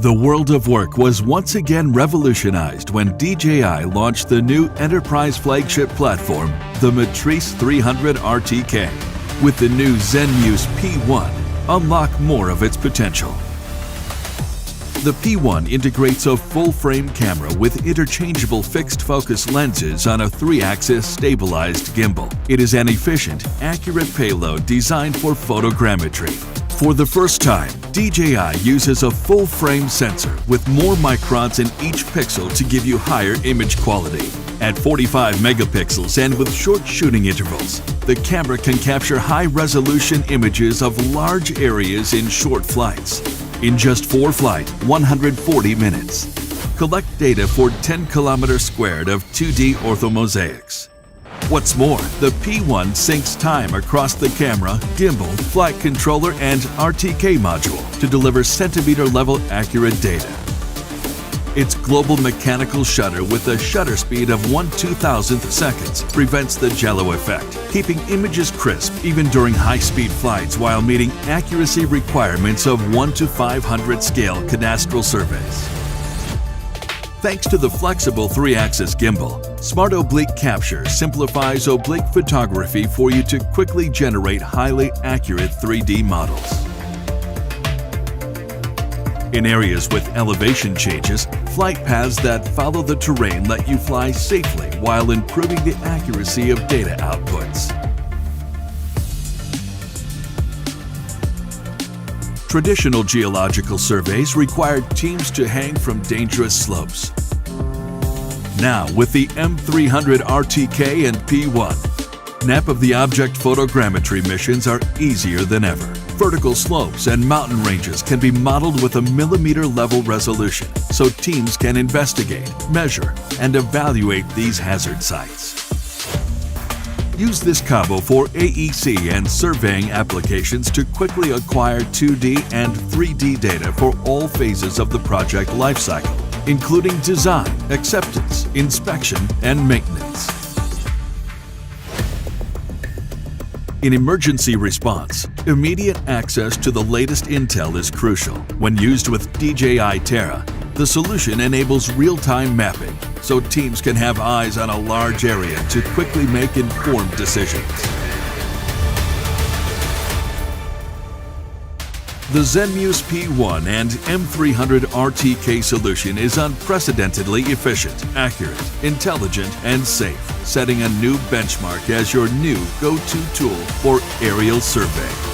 The world of work was once again revolutionized when DJI launched the new enterprise flagship platform, the M300 RTK. With the new Zenmuse P1, unlock more of its potential. The P1 integrates a full-frame camera with interchangeable fixed-focus lenses on a 3-axis stabilized gimbal. It is an efficient, accurate payload designed for photogrammetry. For the first time, DJI uses a full-frame sensor with more microns in each pixel to give you higher image quality. At 45 megapixels and with short shooting intervals, the camera can capture high-resolution images of large areas in short flights. In just 4 flights, 140 minutes. Collect data for 10 kilometers squared of 2D orthomosaics. What's more, the P1 syncs time across the camera, gimbal, flight controller, and RTK module to deliver centimeter-level accurate data. Its global mechanical shutter with a shutter speed of 1/2000th seconds prevents the jello effect, keeping images crisp even during high-speed flights while meeting accuracy requirements of 1:500 scale cadastral surveys. Thanks to the flexible 3-axis gimbal, Smart Oblique Capture simplifies oblique photography for you to quickly generate highly accurate 3D models. In areas with elevation changes, flight paths that follow the terrain let you fly safely while improving the accuracy of data outputs. Traditional geological surveys required teams to hang from dangerous slopes. Now, with the M300 RTK and P1, snap of the object photogrammetry missions are easier than ever. Vertical slopes and mountain ranges can be modeled with a millimeter-level resolution, so teams can investigate, measure, and evaluate these hazard sites. Use this combo for AEC and surveying applications to quickly acquire 2D and 3D data for all phases of the project lifecycle, including design, acceptance, inspection, and maintenance. In emergency response, immediate access to the latest intel is crucial. When used with DJI Terra, the solution enables real-time mapping, so teams can have eyes on a large area to quickly make informed decisions. The Zenmuse P1 and M300 RTK solution is unprecedentedly efficient, accurate, intelligent, and safe, setting a new benchmark as your new go-to tool for aerial survey.